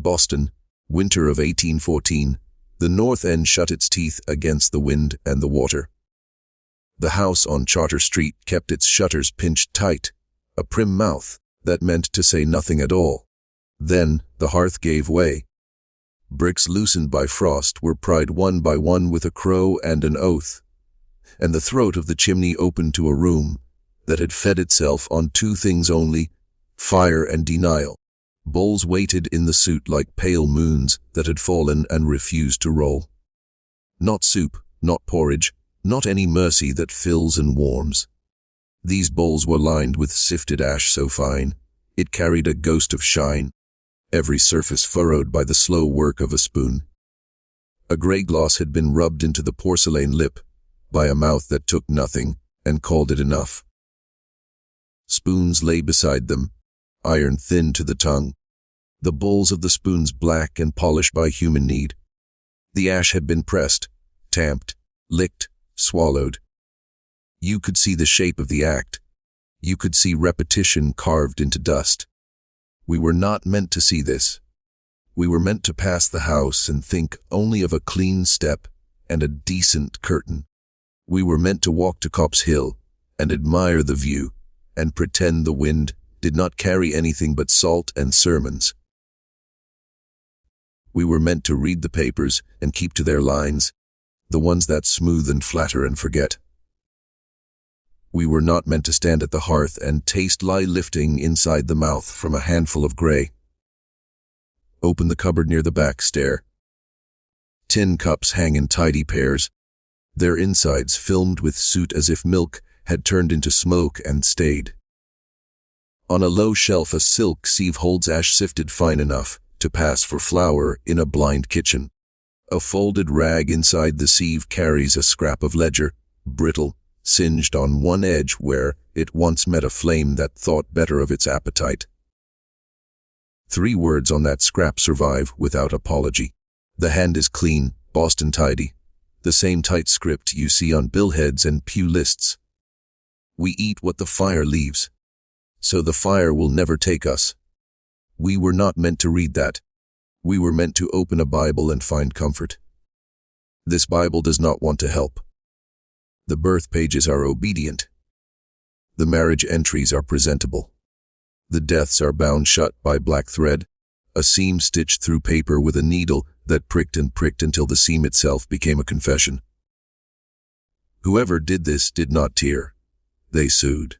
Boston, winter of 1814, the north end shut its teeth against the wind and the water. The house on Charter Street kept its shutters pinched tight, a prim mouth that meant to say nothing at all. Then the hearth gave way. Bricks loosened by frost were pried one by one with a crow and an oath, and the throat of the chimney opened to a room that had fed itself on two things only, fire and denial. Bowls waited in the soot like pale moons that had fallen and refused to roll. Not soup, not porridge, not any mercy that fills and warms. These bowls were lined with sifted ash so fine, it carried a ghost of shine, every surface furrowed by the slow work of a spoon. A grey gloss had been rubbed into the porcelain lip by a mouth that took nothing and called it enough. Spoons lay beside them, iron thin to the tongue, the bowls of the spoons black and polished by human need. The ash had been pressed, tamped, licked, swallowed. You could see the shape of the act. You could see repetition carved into dust. We were not meant to see this. We were meant to pass the house and think only of a clean step and a decent curtain. We were meant to walk to Copp's Hill and admire the view and pretend the wind did not carry anything but salt and sermons. We were meant to read the papers and keep to their lines, the ones that smooth and flatter and forget. We were not meant to stand at the hearth and taste lie lifting inside the mouth from a handful of grey. Open the cupboard near the back stair. Tin cups hang in tidy pairs, their insides filmed with soot as if milk had turned into smoke and stayed. On a low shelf a silk sieve holds ash sifted fine enough to pass for flour in a blind kitchen. A folded rag inside the sieve carries a scrap of ledger, brittle, singed on one edge where it once met a flame that thought better of its appetite. 3 words on that scrap survive without apology. The hand is clean, Boston tidy, the same tight script you see on billheads and pew lists. We eat what the fire leaves, so the fire will never take us. We were not meant to read that. We were meant to open a Bible and find comfort. This Bible does not want to help. The birth pages are obedient. The marriage entries are presentable. The deaths are bound shut by black thread, a seam stitched through paper with a needle that pricked and pricked until the seam itself became a confession. Whoever did this did not tear. They sued.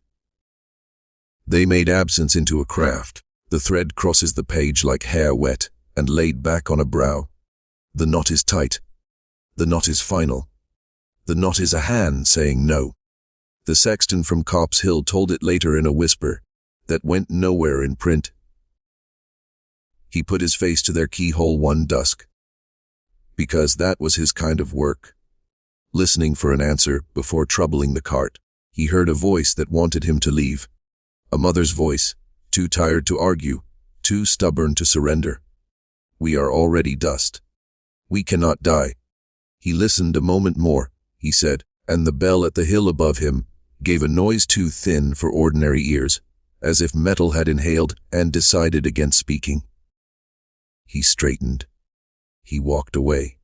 They made absence into a craft. The thread crosses the page like hair wet and laid back on a brow. The knot is tight. The knot is final. The knot is a hand saying no. The sexton from Copp's Hill told it later in a whisper that went nowhere in print. He put his face to their keyhole one dusk, because that was his kind of work. Listening for an answer before troubling the cart, he heard a voice that wanted him to leave. A mother's voice, too tired to argue, too stubborn to surrender. We are already dust. We cannot die. He listened a moment more, he said, and the bell at the hill above him gave a noise too thin for ordinary ears, as if metal had inhaled and decided against speaking. He straightened. He walked away.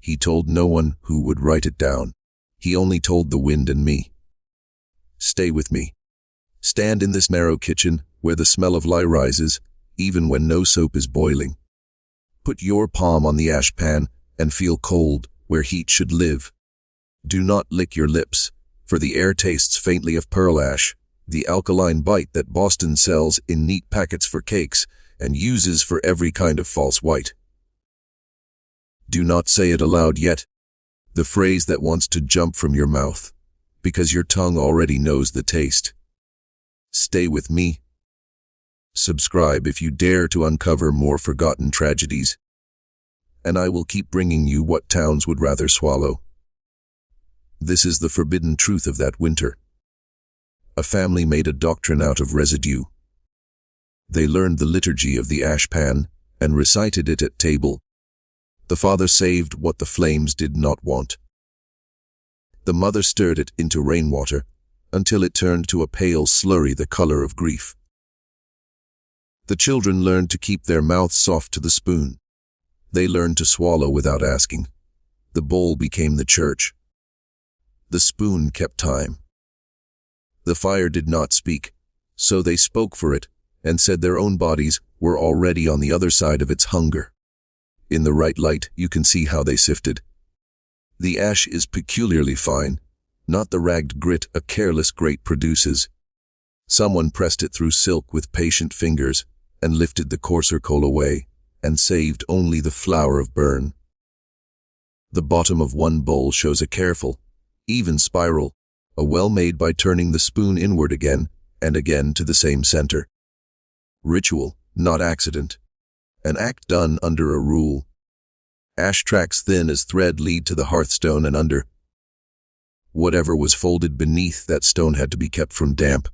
He told no one who would write it down. He only told the wind and me. Stay with me. Stand in this narrow kitchen where the smell of lye rises, even when no soap is boiling. Put your palm on the ash pan and feel cold where heat should live. Do not lick your lips, for the air tastes faintly of pearl ash, the alkaline bite that Boston sells in neat packets for cakes and uses for every kind of false white. Do not say it aloud yet, the phrase that wants to jump from your mouth, because your tongue already knows the taste. Stay with me. Subscribe if you dare to uncover more forgotten tragedies, and I will keep bringing you what towns would rather swallow. This is the forbidden truth of that winter. A family made a doctrine out of residue. They learned the liturgy of the ash pan and recited it at table. The father saved what the flames did not want. The mother stirred it into rainwater until it turned to a pale slurry the color of grief. The children learned to keep their mouths soft to the spoon. They learned to swallow without asking. The bowl became the church. The spoon kept time. The fire did not speak, so they spoke for it and said their own bodies were already on the other side of its hunger. In the right light, you can see how they sifted. The ash is peculiarly fine, not the ragged grit a careless grate produces. Someone pressed it through silk with patient fingers and lifted the coarser coal away and saved only the flour of burn. The bottom of one bowl shows a careful, even spiral, a well made by turning the spoon inward again and again to the same center. Ritual, not accident. An act done under a rule. Ash tracks thin as thread lead to the hearthstone and under. Whatever was folded beneath that stone had to be kept from damp.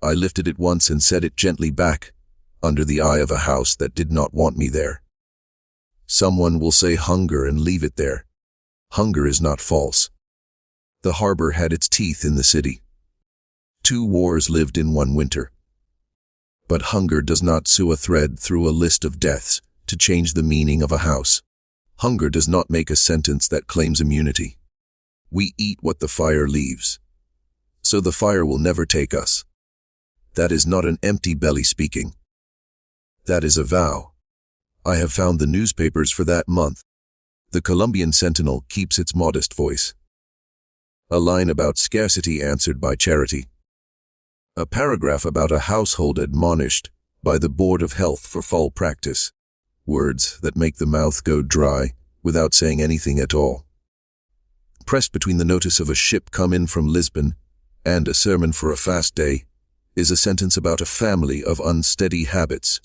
I lifted it once and set it gently back, under the eye of a house that did not want me there. Someone will say hunger and leave it there. Hunger is not false. The harbor had its teeth in the city. 2 wars lived in one winter. But hunger does not sew a thread through a list of deaths to change the meaning of a house. Hunger does not make a sentence that claims immunity. We eat what the fire leaves. So the fire will never take us. That is not an empty belly speaking. That is a vow. I have found the newspapers for that month. The Colombian Sentinel keeps its modest voice. A line about scarcity answered by charity. A paragraph about a household admonished by the Board of Health for fall practice. Words that make the mouth go dry without saying anything at all. Pressed between the notice of a ship come in from Lisbon and a sermon for a fast day is a sentence about a family of unsteady habits,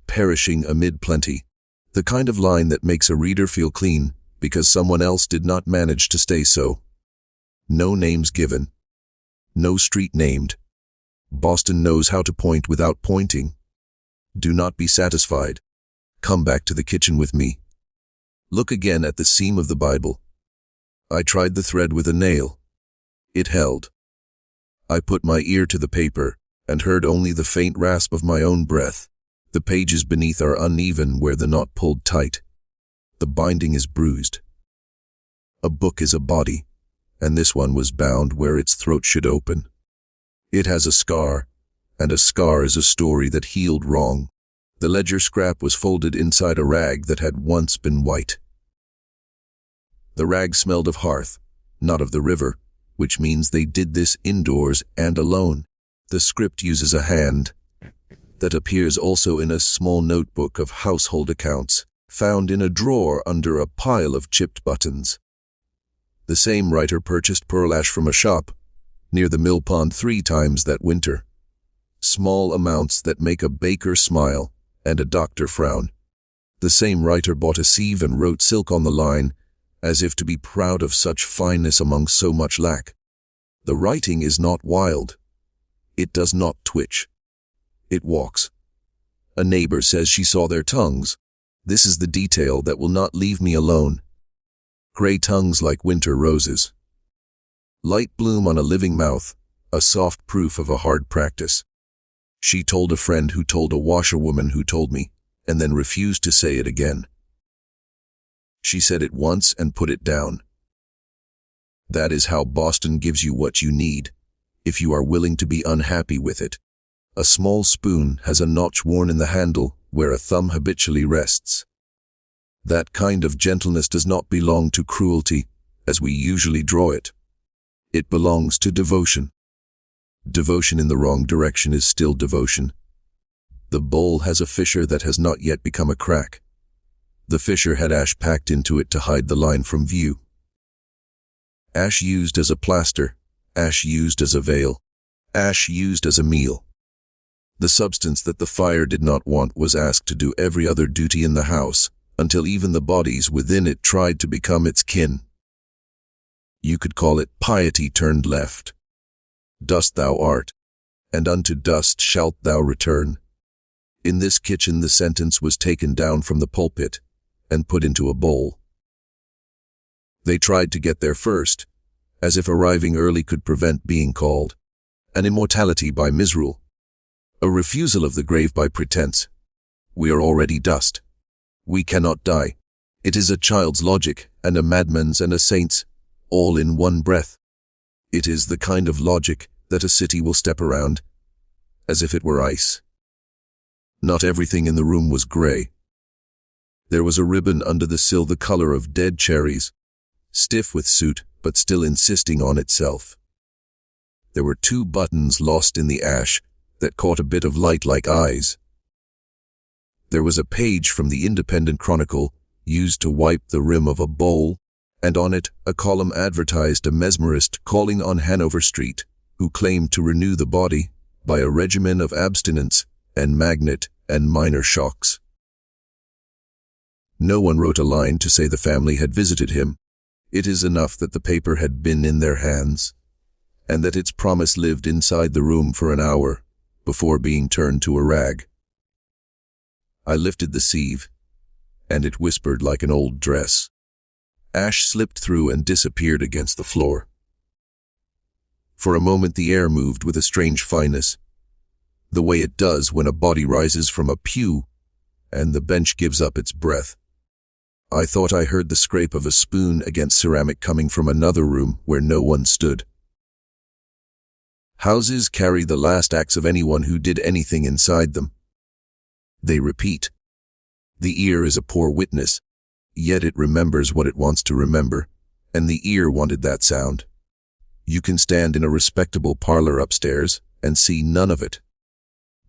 perishing amid plenty, the kind of line that makes a reader feel clean because someone else did not manage to stay so. No names given. No street named. Boston knows how to point without pointing. Do not be satisfied. Come back to the kitchen with me. Look again at the seam of the Bible. I tried the thread with a nail. It held. I put my ear to the paper and heard only the faint rasp of my own breath. The pages beneath are uneven where the knot pulled tight. The binding is bruised. A book is a body, and this one was bound where its throat should open. It has a scar, and a scar is a story that healed wrong. The ledger scrap was folded inside a rag that had once been white. The rag smelled of hearth, not of the river, which means they did this indoors and alone. The script uses a hand that appears also in a small notebook of household accounts, found in a drawer under a pile of chipped buttons. The same writer purchased pearl ash from a shop near the mill pond 3 times that winter. Small amounts that make a baker smile and a doctor frown. The same writer bought a sieve and wrote silk on the line, as if to be proud of such fineness among so much lack. The writing is not wild. It does not twitch. It walks. A neighbor says she saw their tongues. This is the detail that will not leave me alone. Gray tongues like winter roses. Light bloom on a living mouth, a soft proof of a hard practice. She told a friend who told a washerwoman who told me, and then refused to say it again. She said it once and put it down. That is how Boston gives you what you need, if you are willing to be unhappy with it. A small spoon has a notch worn in the handle where a thumb habitually rests. That kind of gentleness does not belong to cruelty, as we usually draw it. It belongs to devotion. Devotion in the wrong direction is still devotion. The bowl has a fissure that has not yet become a crack. The fissure had ash packed into it to hide the line from view. Ash used as a plaster, ash used as a veil, ash used as a meal. The substance that the fire did not want was asked to do every other duty in the house, until even the bodies within it tried to become its kin. You could call it piety turned left. Dust thou art, and unto dust shalt thou return. In this kitchen the sentence was taken down from the pulpit and put into a bowl. They tried to get there first, as if arriving early could prevent being called. An immortality by misrule. A refusal of the grave by pretense. We are already dust. We cannot die. It is a child's logic, and a madman's and a saint's, all in one breath. It is the kind of logic that a city will step around, as if it were ice. Not everything in the room was grey. There was a ribbon under the sill the color of dead cherries, stiff with soot, but still insisting on itself. There were 2 buttons lost in the ash that caught a bit of light like eyes. There was a page from the Independent Chronicle used to wipe the rim of a bowl, and on it a column advertised a mesmerist calling on Hanover Street, who claimed to renew the body by a regimen of abstinence and magnet and minor shocks. No one wrote a line to say the family had visited him. It is enough that the paper had been in their hands, and that its promise lived inside the room for an hour before being turned to a rag. I lifted the sieve, and it whispered like an old dress. Ash slipped through and disappeared against the floor. For a moment the air moved with a strange fineness, the way it does when a body rises from a pew and the bench gives up its breath. I thought I heard the scrape of a spoon against ceramic coming from another room where no one stood. Houses carry the last acts of anyone who did anything inside them. They repeat. The ear is a poor witness, yet it remembers what it wants to remember, and the ear wanted that sound. You can stand in a respectable parlor upstairs and see none of it.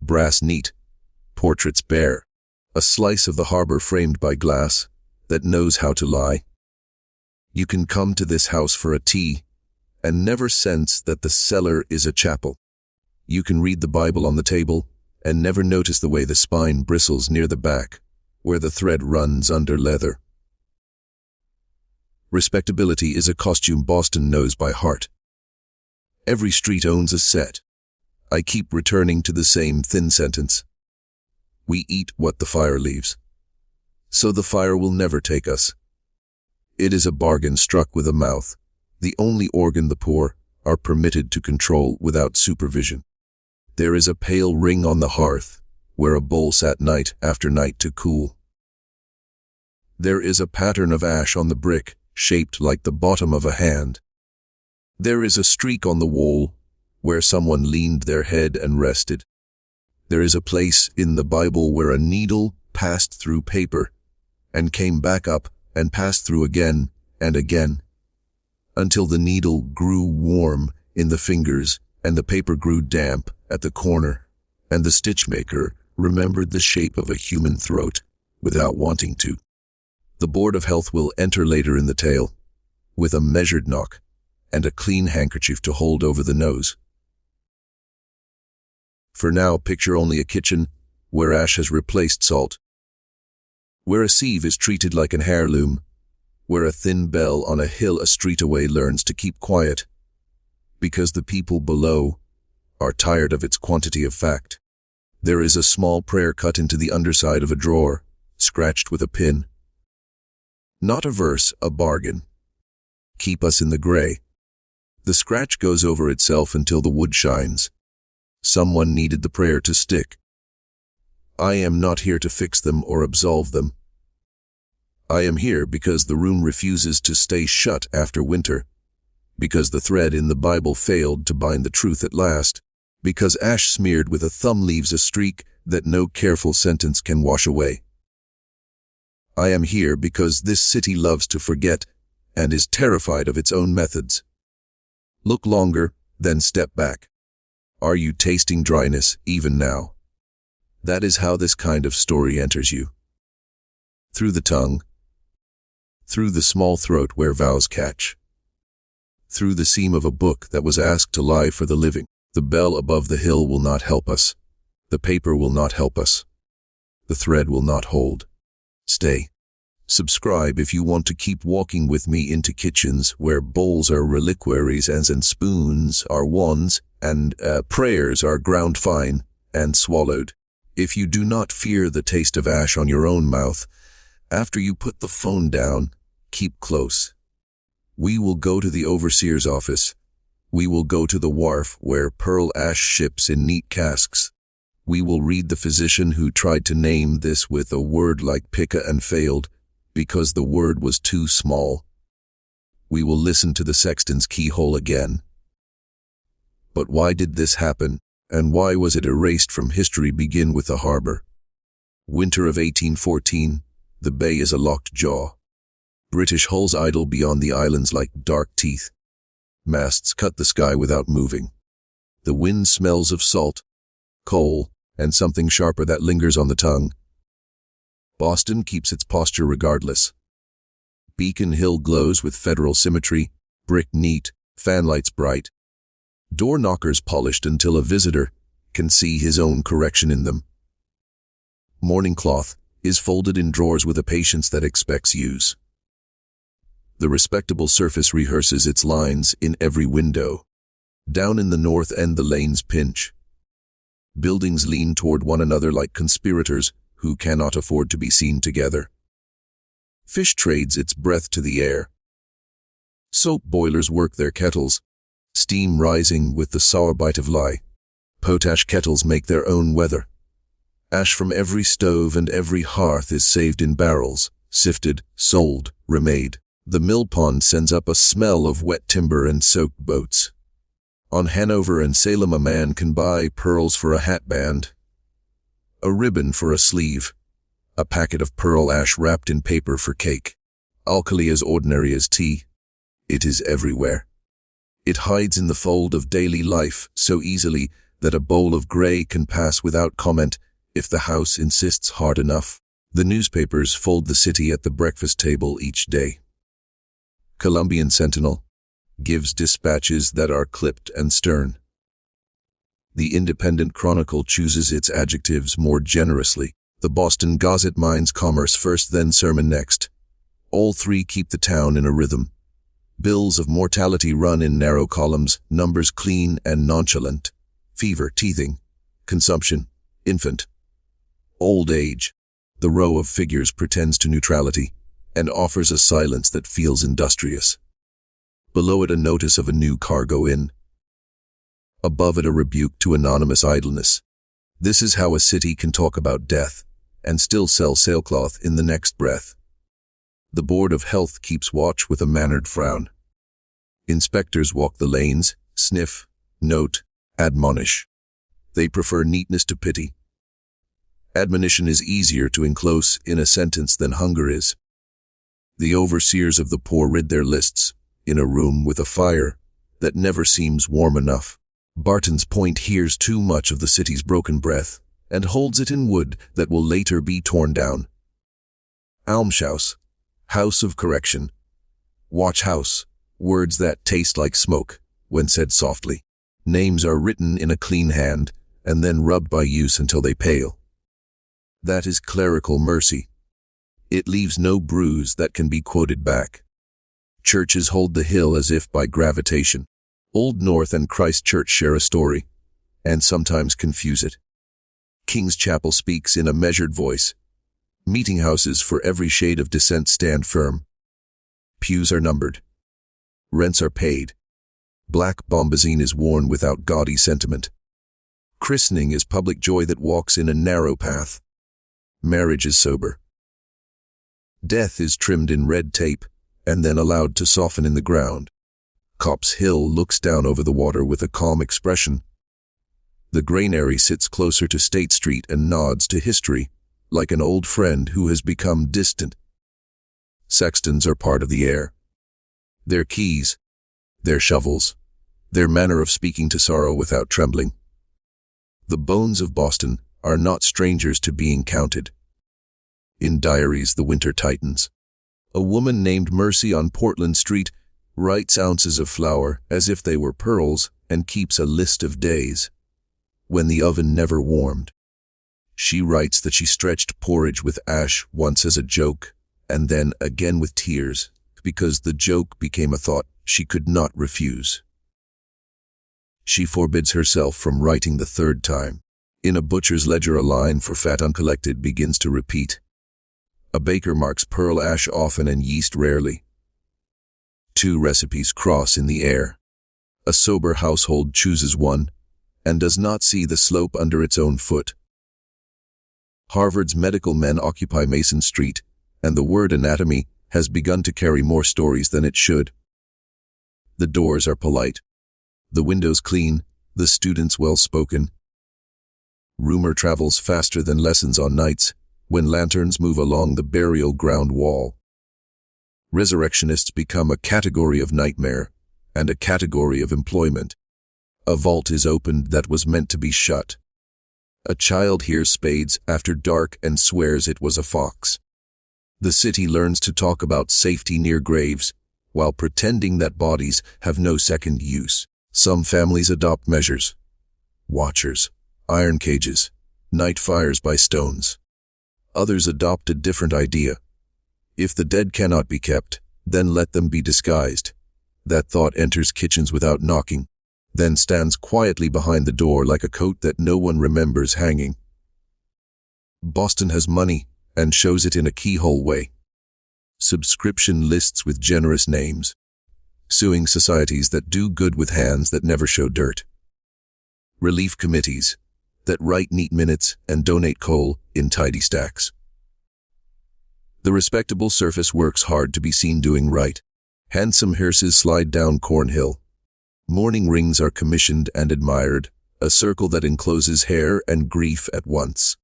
Brass neat, portraits bare, a slice of the harbor framed by glass that knows how to lie. You can come to this house for a tea and never sense that the cellar is a chapel. You can read the Bible on the table and never notice the way the spine bristles near the back, where the thread runs under leather. Respectability is a costume Boston knows by heart. Every street owns a set. I keep returning to the same thin sentence. We eat what the fire leaves. So the fire will never take us. It is a bargain struck with a mouth, the only organ the poor are permitted to control without supervision. There is a pale ring on the hearth, where a bowl sat night after night to cool. There is a pattern of ash on the brick, shaped like the bottom of a hand. There is a streak on the wall, where someone leaned their head and rested. There is a place in the Bible where a needle passed through paper, and came back up and passed through again and again, until the needle grew warm in the fingers and the paper grew damp at the corner, and the stitchmaker remembered the shape of a human throat without wanting to. The Board of Health will enter later in the tale, with a measured knock and a clean handkerchief to hold over the nose. For now, picture only a kitchen where ash has replaced salt, where a sieve is treated like an heirloom, where a thin bell on a hill a street away learns to keep quiet, because the people below are tired of its quantity of fact. There is a small prayer cut into the underside of a drawer, scratched with a pin. Not a verse, a bargain. Keep us in the gray. The scratch goes over itself until the wood shines. Someone needed the prayer to stick. I am not here to fix them or absolve them. I am here because the room refuses to stay shut after winter, because the thread in the Bible failed to bind the truth at last, because ash smeared with a thumb leaves a streak that no careful sentence can wash away. I am here because this city loves to forget and is terrified of its own methods. Look longer, then step back. Are you tasting dryness even now? That is how this kind of story enters you. Through the tongue, through the small throat where vows catch, through the seam of a book that was asked to lie for the living. The bell above the hill will not help us. The paper will not help us. The thread will not hold. Stay. Subscribe if you want to keep walking with me into kitchens where bowls are reliquaries and spoons are wands and prayers are ground fine and swallowed. If you do not fear the taste of ash on your own mouth, after you put the phone down, keep close. We will go to the overseer's office. We will go to the wharf where pearl ash ships in neat casks. We will read the physician who tried to name this with a word like pica and failed because the word was too small. We will listen to the sexton's keyhole again. But why did this happen, and why was it erased from history? Begin with the harbor. Winter of 1814, the bay is a locked jaw. British hulls idle beyond the islands like dark teeth. Masts cut the sky without moving. The wind smells of salt, coal, and something sharper that lingers on the tongue. Boston keeps its posture regardless. Beacon Hill glows with federal symmetry, brick neat, fanlights bright. Door knockers polished until a visitor can see his own correction in them. Morning cloth is folded in drawers with a patience that expects use. The respectable surface rehearses its lines in every window. Down in the north end the lanes pinch. Buildings lean toward one another like conspirators who cannot afford to be seen together. Fish trades its breath to the air. Soap boilers work their kettles, steam rising with the sour bite of lye. Potash kettles make their own weather. Ash from every stove and every hearth is saved in barrels, sifted, sold, remade. The mill pond sends up a smell of wet timber and soaked boats. On Hanover and Salem a man can buy pearls for a hatband, a ribbon for a sleeve, a packet of pearl ash wrapped in paper for cake. Alkali as ordinary as tea. It is everywhere. It hides in the fold of daily life so easily that a bowl of gray can pass without comment if the house insists hard enough. The newspapers fold the city at the breakfast table each day. Columbian Sentinel gives dispatches that are clipped and stern. The Independent Chronicle chooses its adjectives more generously. The Boston Gazette minds commerce first, then sermon next. All three keep the town in a rhythm. Bills of mortality run in narrow columns, numbers clean and nonchalant. Fever, teething, consumption, infant, old age. The row of figures pretends to neutrality and offers a silence that feels industrious. Below it a notice of a new cargo in. Above it a rebuke to anonymous idleness. This is how a city can talk about death and still sell sailcloth in the next breath. The Board of Health keeps watch with a mannered frown. Inspectors walk the lanes, sniff, note, admonish. They prefer neatness to pity. Admonition is easier to enclose in a sentence than hunger is. The overseers of the poor rid their lists in a room with a fire that never seems warm enough. Barton's Point hears too much of the city's broken breath and holds it in wood that will later be torn down. Almshouse, house of correction. Watch house, words that taste like smoke when said softly. Names are written in a clean hand and then rubbed by use until they pale. That is clerical mercy. It leaves no bruise that can be quoted back. Churches hold the hill as if by gravitation. Old North and Christ Church share a story, and sometimes confuse it. King's Chapel speaks in a measured voice. Meeting houses for every shade of dissent stand firm. Pews are numbered. Rents are paid. Black bombazine is worn without gaudy sentiment. Christening is public joy that walks in a narrow path. Marriage is sober. Death is trimmed in red tape and then allowed to soften in the ground. Copp's Hill looks down over the water with a calm expression. The granary sits closer to State Street and nods to history, like an old friend who has become distant. Sextons are part of the air. Their keys, their shovels, their manner of speaking to sorrow without trembling. The bones of Boston are not strangers to being counted. In diaries the winter tightens. A woman named Mercy on Portland Street writes ounces of flour as if they were pearls and keeps a list of days when the oven never warmed. She writes that she stretched porridge with ash once as a joke and then again with tears because the joke became a thought she could not refuse. She forbids herself from writing the third time. In a butcher's ledger a line for fat uncollected begins to repeat. A baker marks pearl ash often and yeast rarely. Two recipes cross in the air. A sober household chooses one and does not see the slope under its own foot. Harvard's medical men occupy Mason Street, and the word anatomy has begun to carry more stories than it should. The doors are polite, the windows clean, the students well-spoken. Rumor travels faster than lessons on nights when lanterns move along the burial ground wall. Resurrectionists become a category of nightmare and a category of employment. A vault is opened that was meant to be shut. A child hears spades after dark and swears it was a fox. The city learns to talk about safety near graves while pretending that bodies have no second use. Some families adopt measures: watchers, iron cages, night fires by stones. Others adopt a different idea. If the dead cannot be kept, then let them be disguised. That thought enters kitchens without knocking, then stands quietly behind the door like a coat that no one remembers hanging. Boston has money and shows it in a keyhole way. Subscription lists with generous names, suing societies that do good with hands that never show dirt. Relief committees that write neat minutes and donate coal in tidy stacks. The respectable surface works hard to be seen doing right. Handsome hearses slide down Cornhill. Mourning rings are commissioned and admired, a circle that encloses hair and grief at once.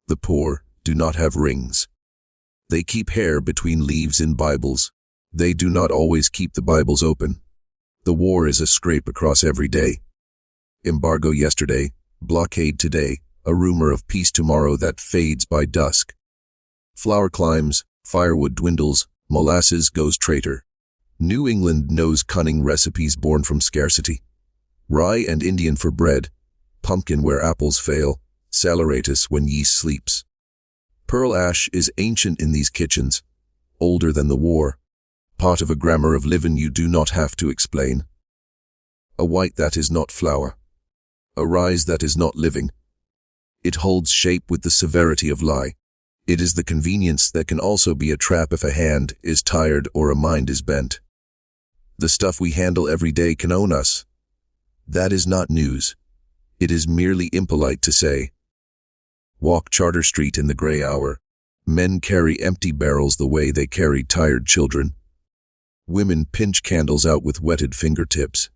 The poor do not have rings. They keep hair between leaves in Bibles. They do not always keep the Bibles open. The war is a scrape across every day. Embargo yesterday, blockade today, a rumor of peace tomorrow that fades by dusk. Flour climbs, firewood dwindles, molasses goes traitor. New England knows cunning recipes born from scarcity. Rye and Indian for bread, pumpkin where apples fail, saleratus when yeast sleeps. Pearl ash is ancient in these kitchens, older than the war, part of a grammar of living you do not have to explain. A white that is not flour, a rise that is not living. It holds shape with the severity of lie. It is the convenience that can also be a trap if a hand is tired or a mind is bent. The stuff we handle every day can own us. That is not news. It is merely impolite to say. Walk Charter Street in the gray hour. Men carry empty barrels the way they carry tired children. Women pinch candles out with wetted fingertips.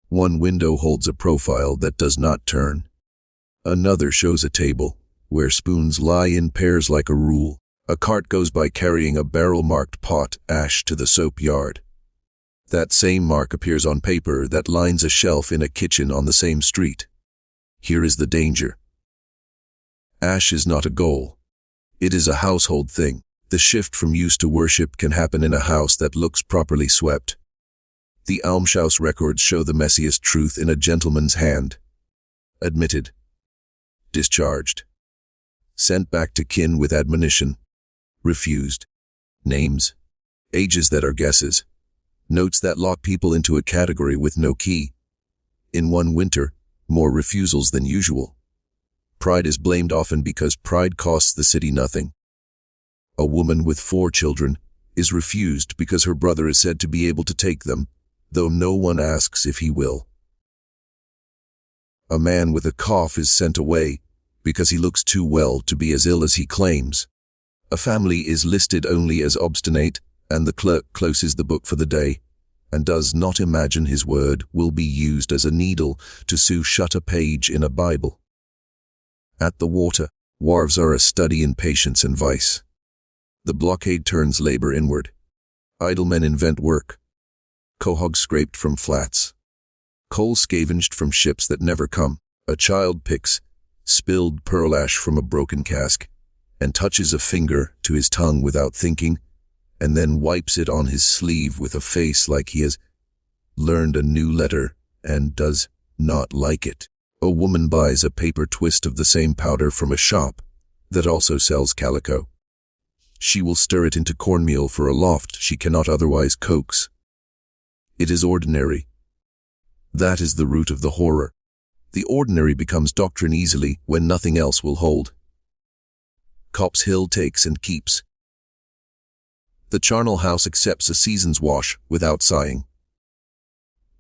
One window holds a profile that does not turn. Another shows a table where spoons lie in pairs like a rule. A cart goes by carrying a barrel-marked pot ash to the soap yard. That same mark appears on paper that lines a shelf in a kitchen on the same street. Here is the danger. Ash is not a goal. It is a household thing. The shift from use to worship can happen in a house that looks properly swept. The almshouse records show the messiest truth in a gentleman's hand. Admitted. Discharged. Sent back to kin with admonition. Refused. Names. Ages that are guesses. Notes that lock people into a category with no key. In one winter, more refusals than usual. Pride is blamed often because pride costs the city nothing. A woman with 4 children is refused because her brother is said to be able to take them, though no one asks if he will. A man with a cough is sent away because he looks too well to be as ill as he claims. A family is listed only as obstinate, and the clerk closes the book for the day, and does not imagine his word will be used as a needle to sew shut a page in a Bible. At the water, wharves are a study in patience and vice. The blockade turns labor inward. Idle men invent work. Quahogs scraped from flats. Coal scavenged from ships that never come. A child picks spilled pearl ash from a broken cask, and touches a finger to his tongue without thinking, and then wipes it on his sleeve with a face like he has learned a new letter and does not like it. A woman buys a paper twist of the same powder from a shop that also sells calico. She will stir it into cornmeal for a loft she cannot otherwise coax. It is ordinary. That is the root of the horror. The ordinary becomes doctrine easily when nothing else will hold. Copp's Hill takes and keeps. The charnel house accepts a season's wash without sighing.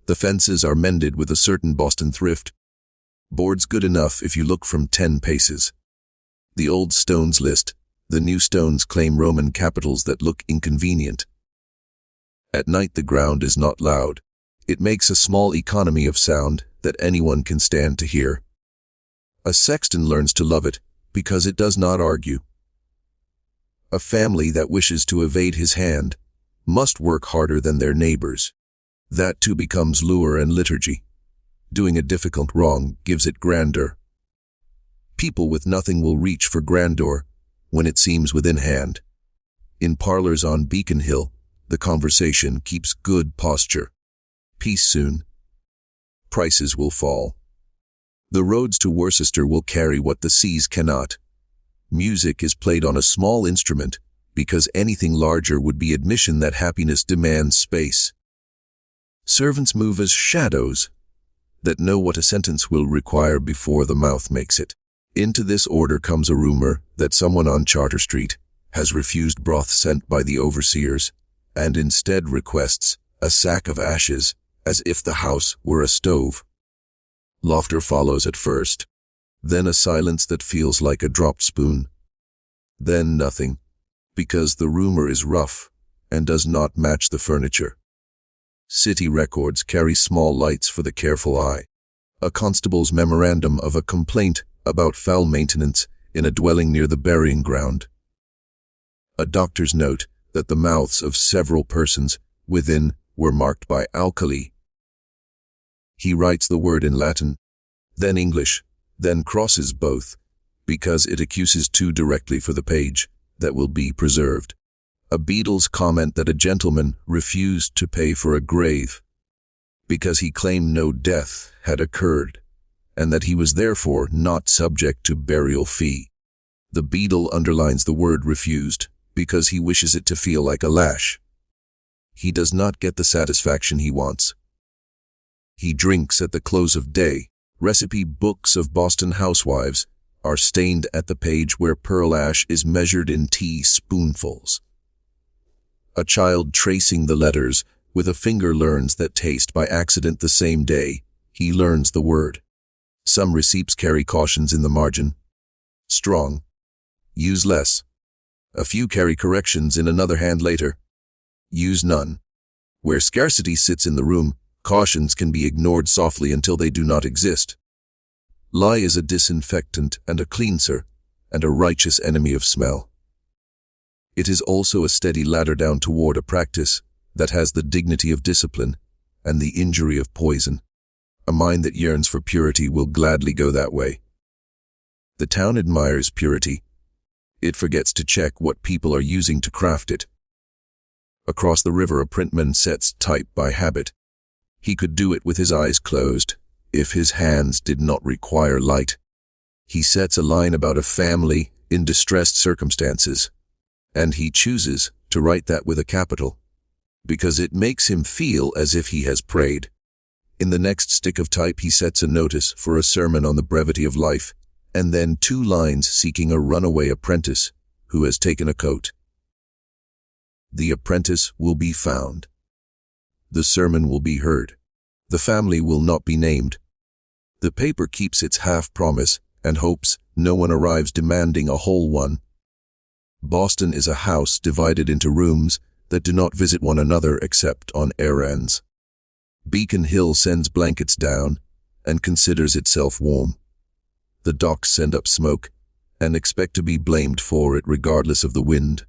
The fences are mended with a certain Boston thrift. Boards good enough if you look from 10 paces. The old stones list, the new stones claim Roman capitals that look inconvenient. At night the ground is not loud. It makes a small economy of sound that anyone can stand to hear. A sexton learns to love it because it does not argue. A family that wishes to evade his hand must work harder than their neighbors. That too becomes lure and liturgy. Doing a difficult wrong gives it grandeur. People with nothing will reach for grandeur when it seems within hand. In parlors on Beacon Hill, the conversation keeps good posture. Peace soon. Prices will fall. The roads to Worcester will carry what the seas cannot. Music is played on a small instrument because anything larger would be admission that happiness demands space. Servants move as shadows that know what a sentence will require before the mouth makes it. Into this order comes a rumor that someone on Charter Street has refused broth sent by the overseers and instead requests a sack of ashes as if the house were a stove. Laughter follows at first, then a silence that feels like a dropped spoon. Then nothing, because the rumor is rough and does not match the furniture. City records carry small lights for the careful eye. A constable's memorandum of a complaint about foul maintenance in a dwelling near the burying ground. A doctor's note that the mouths of several persons within were marked by alkali. He writes the word in Latin, then English, then crosses both, because it accuses too directly for the page that will be preserved. A beadle's comment that a gentleman refused to pay for a grave because he claimed no death had occurred, and that he was therefore not subject to burial fee. The beadle underlines the word refused because he wishes it to feel like a lash. He does not get the satisfaction he wants. He drinks at the close of day. Recipe books of Boston housewives are stained at the page where pearl ash is measured in teaspoonfuls. A child tracing the letters with a finger learns that taste by accident the same day he learns the word. Some receipts carry cautions in the margin. Strong. Use less. A few carry corrections in another hand later. Use none. Where scarcity sits in the room, cautions can be ignored softly until they do not exist. Lye is a disinfectant and a cleanser, and a righteous enemy of smell. It is also a steady ladder down toward a practice that has the dignity of discipline and the injury of poison. A mind that yearns for purity will gladly go that way. The town admires purity. It forgets to check what people are using to craft it. Across the river, a printman sets type by habit. He could do it with his eyes closed, if his hands did not require light. He sets a line about a family in distressed circumstances, and he chooses to write that with a capital, because it makes him feel as if he has prayed. In the next stick of type he sets a notice for a sermon on the brevity of life, and then 2 lines seeking a runaway apprentice who has taken a coat. The apprentice will be found. The sermon will be heard. The family will not be named. The paper keeps its half-promise and hopes no one arrives demanding a whole one. Boston is a house divided into rooms that do not visit one another except on errands. Beacon Hill sends blankets down and considers itself warm. The docks send up smoke and expect to be blamed for it regardless of the wind.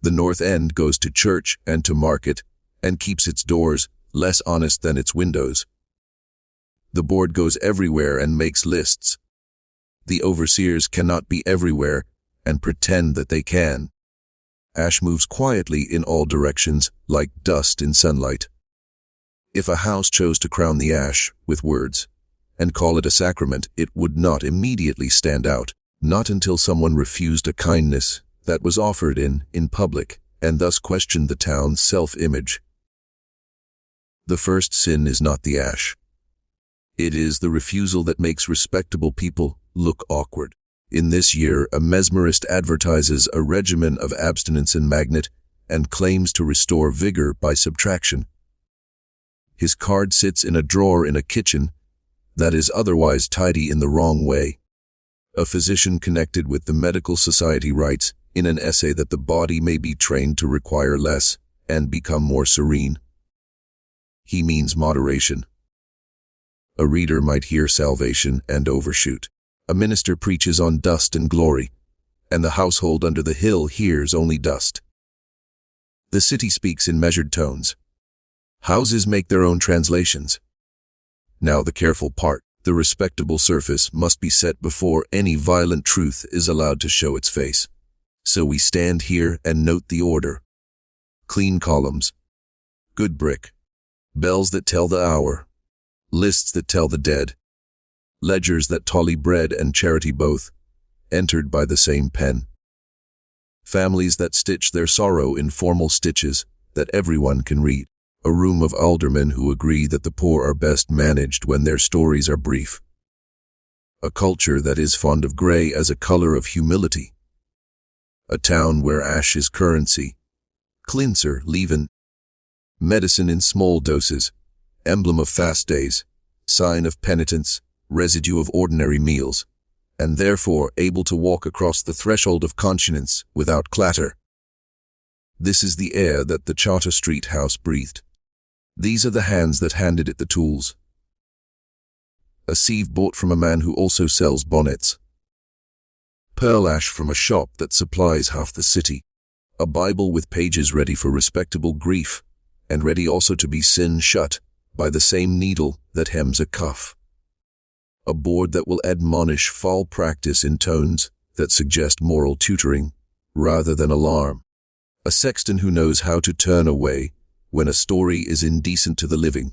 The North End goes to church and to market and keeps its doors less honest than its windows. The board goes everywhere and makes lists. The overseers cannot be everywhere and pretend that they can. Ash moves quietly in all directions like dust in sunlight. If a house chose to crown the ash with words and call it a sacrament, it would not immediately stand out, not until someone refused a kindness that was offered in public and thus questioned the town's self-image. The first sin is not the ash. It is the refusal that makes respectable people look awkward. In this year, a mesmerist advertises a regimen of abstinence and magnet and claims to restore vigor by subtraction. His card sits in a drawer in a kitchen that is otherwise tidy in the wrong way. A physician connected with the medical society writes in an essay that the body may be trained to require less and become more serene. He means moderation. A reader might hear salvation and overshoot. A minister preaches on dust and glory, and the household under the hill hears only dust. The city speaks in measured tones. Houses make their own translations. Now the careful part. The respectable surface must be set before any violent truth is allowed to show its face. So we stand here and note the order. Clean columns, good brick, bells that tell the hour, lists that tell the dead, ledgers that tally bread and charity both, entered by the same pen. Families that stitch their sorrow in formal stitches that everyone can read. A room of aldermen who agree that the poor are best managed when their stories are brief. A culture that is fond of gray as a color of humility. A town where ash is currency, cleanser, leaven, medicine in small doses, emblem of fast days, sign of penitence, residue of ordinary meals, and therefore able to walk across the threshold of conscience without clatter. This is the air that the Charter Street house breathed. These are the hands that handed it the tools. A sieve bought from a man who also sells bonnets. Pearl ash from a shop that supplies half the city. A Bible with pages ready for respectable grief, and ready also to be sin shut by the same needle that hems a cuff. A board that will admonish foul practice in tones that suggest moral tutoring rather than alarm. A sexton who knows how to turn away when a story is indecent to the living.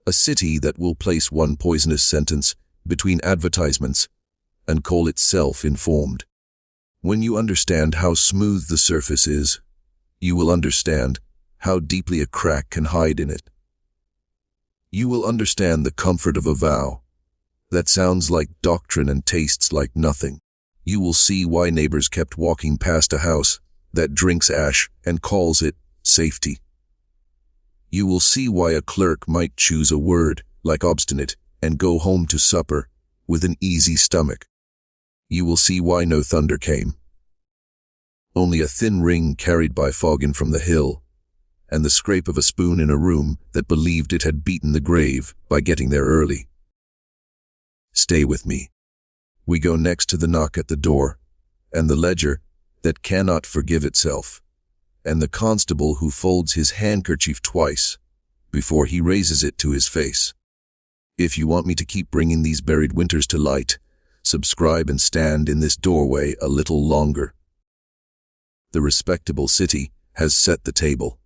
A city that will place one poisonous sentence between advertisements and call itself informed. When you understand how smooth the surface is, you will understand how deeply a crack can hide in it. You will understand the comfort of a vow that sounds like doctrine and tastes like nothing. You will see why neighbors kept walking past a house that drinks ash and calls it safety. You will see why a clerk might choose a word like obstinate and go home to supper with an easy stomach. You will see why no thunder came. Only a thin ring carried by fog in from the hill, and the scrape of a spoon in a room that believed it had beaten the grave by getting there early. Stay with me. We go next to the knock at the door, and the ledger that cannot forgive itself, and the constable who folds his handkerchief twice before he raises it to his face. If you want me to keep bringing these buried winters to light, subscribe and stand in this doorway a little longer. The respectable city has set the table.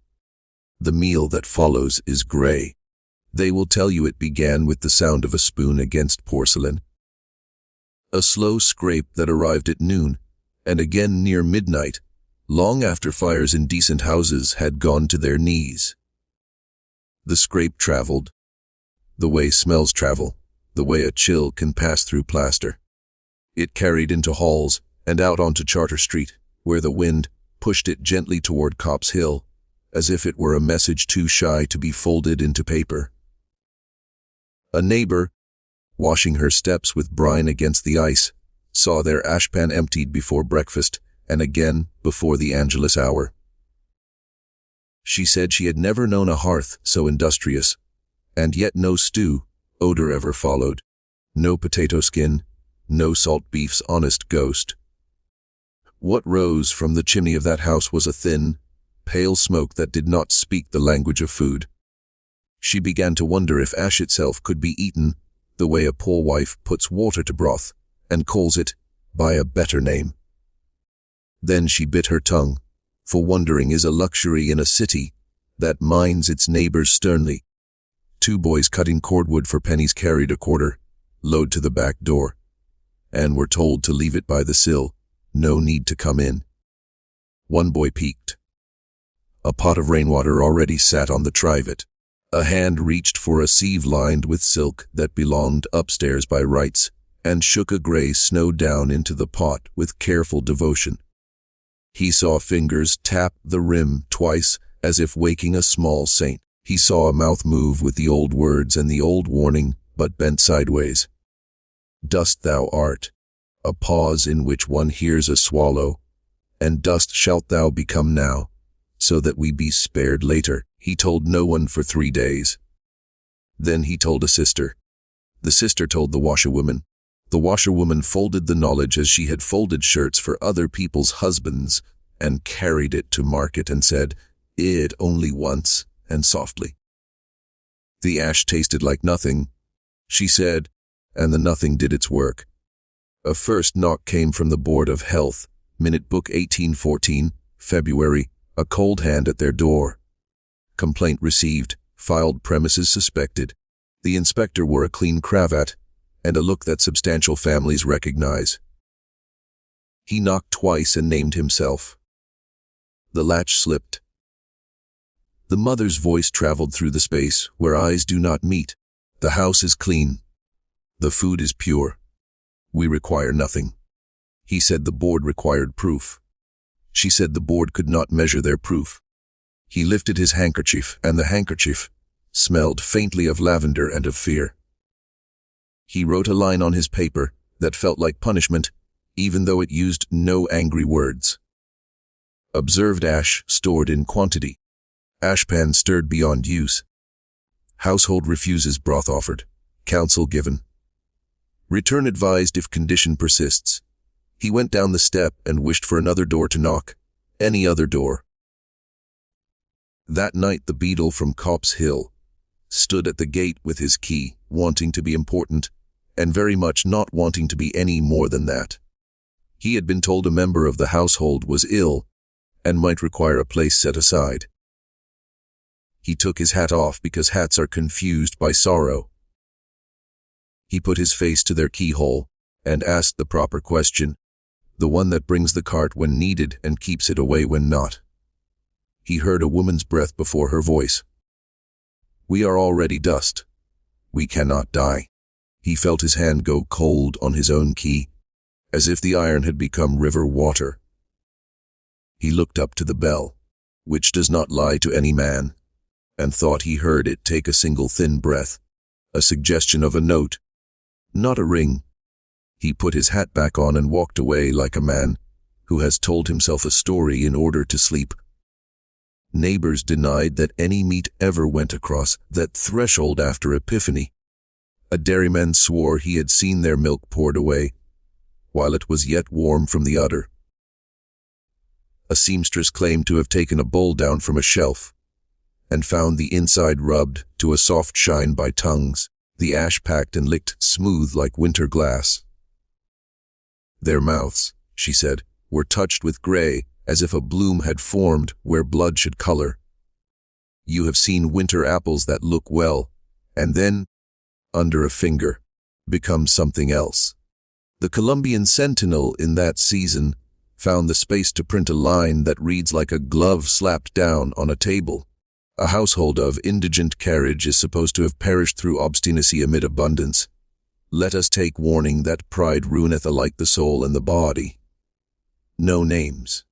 The meal that follows is gray. They will tell you it began with the sound of a spoon against porcelain. A slow scrape that arrived at noon, and again near midnight, long after fires in decent houses had gone to their knees. The scrape traveled, the way smells travel, the way a chill can pass through plaster. It carried into halls and out onto Charter Street, where the wind pushed it gently toward Copp's Hill, as if it were a message too shy to be folded into paper. A neighbor, washing her steps with brine against the ice, saw their ashpan emptied before breakfast and again before the Angelus hour. She said she had never known a hearth so industrious, and yet no stew, odor ever followed, no potato skin, no salt beef's honest ghost. What rose from the chimney of that house was a thin, pale smoke that did not speak the language of food. She began to wonder if ash itself could be eaten the way a poor wife puts water to broth and calls it by a better name. Then she bit her tongue, for wondering is a luxury in a city that minds its neighbors sternly. 2 boys cutting cordwood for pennies carried a quarter load to the back door, and were told to leave it by the sill, no need to come in. 1 boy peeked. A pot of rainwater already sat on the trivet. A hand reached for a sieve lined with silk that belonged upstairs by rights, and shook a gray snow down into the pot with careful devotion. He saw fingers tap the rim twice, as if waking a small saint. He saw a mouth move with the old words and the old warning, but bent sideways. Dust thou art. a pause in which one hears a swallow, and dust shalt thou become now, so that we be spared later. He told no one for 3 days. Then he told a sister. The sister told the washerwoman. The washerwoman folded the knowledge as she had folded shirts for other people's husbands, and carried it to market and said, "It only once," and softly. The ash tasted like nothing, she said, and the nothing did its work. A first knock came from the Board of Health, Minute Book 1814, February, a cold hand at their door. Complaint received, filed, premises suspected. The inspector wore a clean cravat, and a look that substantial families recognize. He knocked twice and named himself. The latch slipped. The mother's voice traveled through the space where eyes do not meet. The house is clean. The food is pure. We require nothing. He said the board required proof. She said the board could not measure their proof. He lifted his handkerchief, and the handkerchief smelled faintly of lavender and of fear. He wrote a line on his paper that felt like punishment, even though it used no angry words. Observed ash stored in quantity. Ashpan stirred beyond use. Household refuses broth offered. Counsel given. Return advised if condition persists. He went down the step and wished for another door to knock. Any other door. That night the beadle from Copp's Hill stood at the gate with his key, wanting to be important, and very much not wanting to be any more than that. He had been told a member of the household was ill, and might require a place set aside. He took his hat off because hats are confused by sorrow. He put his face to their keyhole, and asked the proper question, the one that brings the cart when needed and keeps it away when not. He heard a woman's breath before her voice. "We are already dust. We cannot die." He felt his hand go cold on his own key, as if the iron had become river water. He looked up to the bell, which does not lie to any man, and thought he heard it take a single thin breath, a suggestion of a note, not a ring. He put his hat back on and walked away like a man who has told himself a story in order to sleep. Neighbors denied that any meat ever went across that threshold after Epiphany. A dairyman swore he had seen their milk poured away, while it was yet warm from the udder. A seamstress claimed to have taken a bowl down from a shelf, and found the inside rubbed to a soft shine by tongues, the ash packed and licked smooth like winter glass. Their mouths, she said, were touched with gray, as if a bloom had formed where blood should color. You have seen winter apples that look well, and then, under a finger, become something else. The Colombian Sentinel in that season found the space to print a line that reads like a glove slapped down on a table. A household of indigent carriage is supposed to have perished through obstinacy amid abundance. Let us take warning that pride ruineth alike the soul and the body. No names.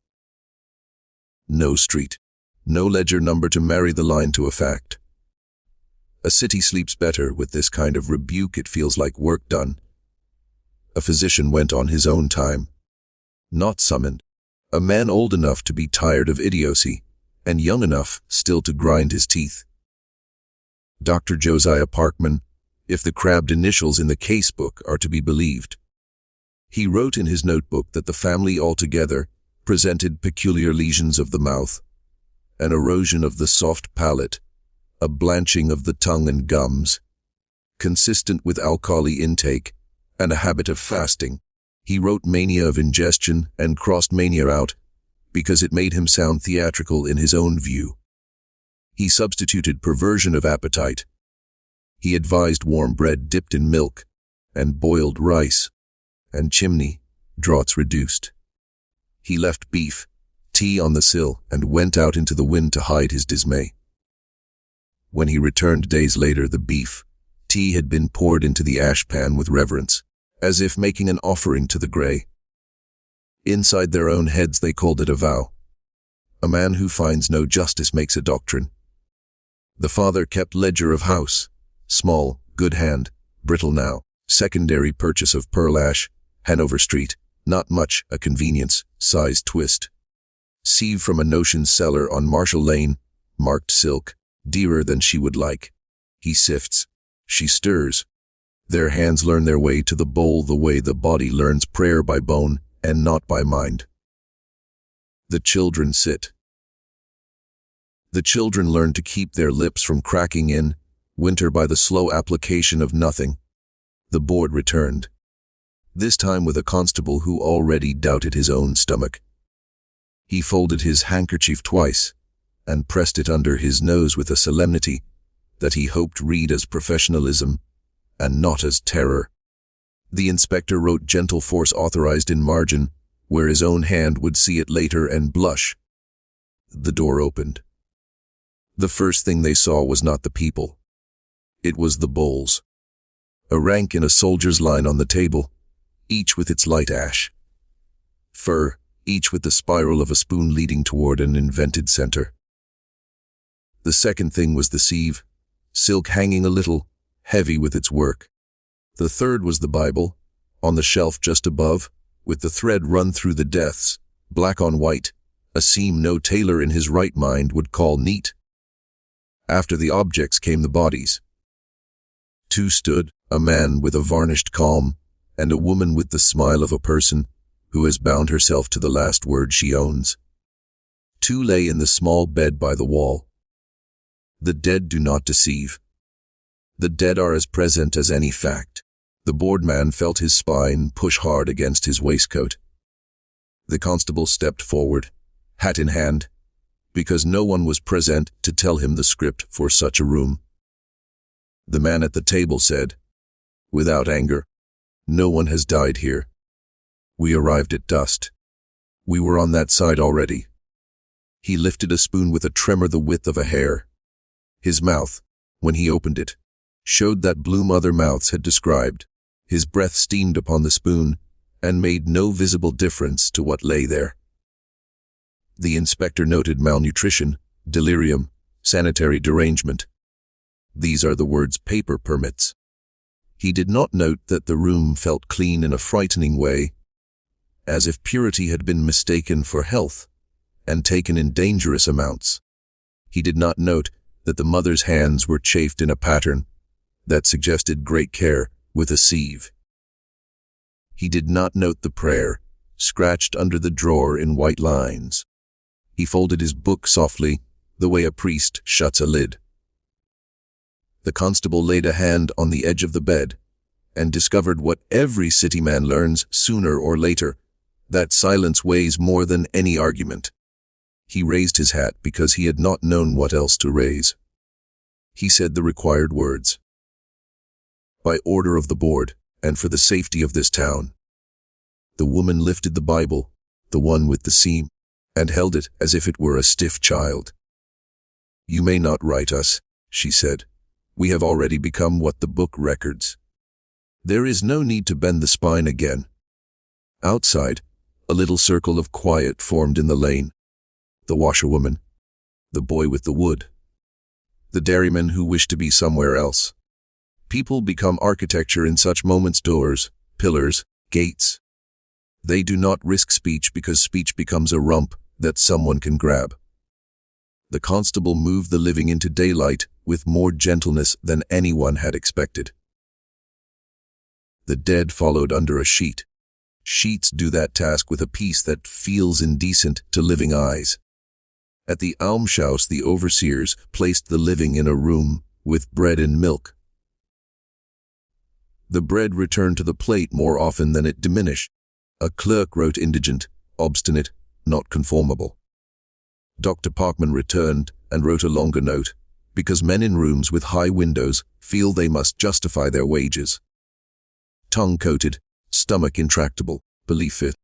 No street. No ledger number to marry the line to a fact. A city sleeps better with this kind of rebuke. It feels like work done. A physician went on his own time. Not summoned. A man old enough to be tired of idiocy, and young enough still to grind his teeth. Dr. Josiah Parkman, if the crabbed initials in the casebook are to be believed. He wrote in his notebook that the family altogether presented peculiar lesions of the mouth, an erosion of the soft palate, a blanching of the tongue and gums, consistent with alkali intake, and a habit of fasting. He wrote mania of ingestion and crossed mania out, because it made him sound theatrical in his own view. He substituted perversion of appetite. He advised warm bread dipped in milk, and boiled rice, and chimney, draughts reduced. He left beef, tea on the sill, and went out into the wind to hide his dismay. When he returned days later, the beef, tea had been poured into the ashpan with reverence, as if making an offering to the grey. Inside their own heads they called it a vow. A man who finds no justice makes a doctrine. The father kept ledger of house, small, good hand, brittle now, secondary purchase of pearl ash, Hanover Street, not much, a convenience, size twist. Sieve from a notion cellar on Marshall Lane, marked silk, dearer than she would like. He sifts. She stirs. Their hands learn their way to the bowl the way the body learns prayer by bone and not by mind. The children sit. The children learn to keep their lips from cracking in winter by the slow application of nothing. The board returned. This time with a constable who already doubted his own stomach. He folded his handkerchief twice and pressed it under his nose with a solemnity that he hoped read as professionalism and not as terror. The inspector wrote gentle force authorized in margin, where his own hand would see it later and blush. The door opened. The first thing they saw was not the people. It was the bowls. A rank in a soldier's line on the table, each with its light ash. Fur, each with the spiral of a spoon leading toward an invented center. The second thing was the sieve, silk hanging a little, heavy with its work. The third was the Bible, on the shelf just above, with the thread run through the deaths, black on white, a seam no tailor in his right mind would call neat. After the objects came the bodies. Two stood, a man with a varnished calm, and a woman with the smile of a person who has bound herself to the last word she owns. Two lay in the small bed by the wall. The dead do not deceive. The dead are as present as any fact. The boardman felt his spine push hard against his waistcoat. The constable stepped forward, hat in hand, because no one was present to tell him the script for such a room. The man at the table said, without anger, "No one has died here. We arrived at dusk. We were on that side already." He lifted a spoon with a tremor the width of a hair. His mouth, when he opened it, showed that bloom other mouths had described. His breath steamed upon the spoon and made no visible difference to what lay there. The inspector noted malnutrition, delirium, sanitary derangement. These are the words paper permits. He did not note that the room felt clean in a frightening way, as if purity had been mistaken for health and taken in dangerous amounts. He did not note that the mother's hands were chafed in a pattern that suggested great care with a sieve. He did not note the prayer, scratched under the drawer in white lines. He folded his book softly, the way a priest shuts a lid. The constable laid a hand on the edge of the bed and discovered what every city man learns sooner or later, that silence weighs more than any argument. He raised his hat because he had not known what else to raise. He said the required words. "By order of the board, and for the safety of this town." The woman lifted the Bible, the one with the seam, and held it as if it were a stiff child. "You may not write us," she said. "We have already become what the book records. There is no need to bend the spine again." Outside, a little circle of quiet formed in the lane. The washerwoman, the boy with the wood, the dairyman who wished to be somewhere else. People become architecture in such moments: doors, pillars, gates. They do not risk speech because speech becomes a rump that someone can grab. The constable moved the living into daylight with more gentleness than anyone had expected. The dead followed under a sheet. Sheets do that task with a peace that feels indecent to living eyes. At the almshouse, the overseers placed the living in a room with bread and milk. The bread returned to the plate more often than it diminished. A clerk wrote indigent, obstinate, not conformable. Dr. Parkman returned and wrote a longer note, because men in rooms with high windows feel they must justify their wages. Tongue coated, stomach intractable, belief fit.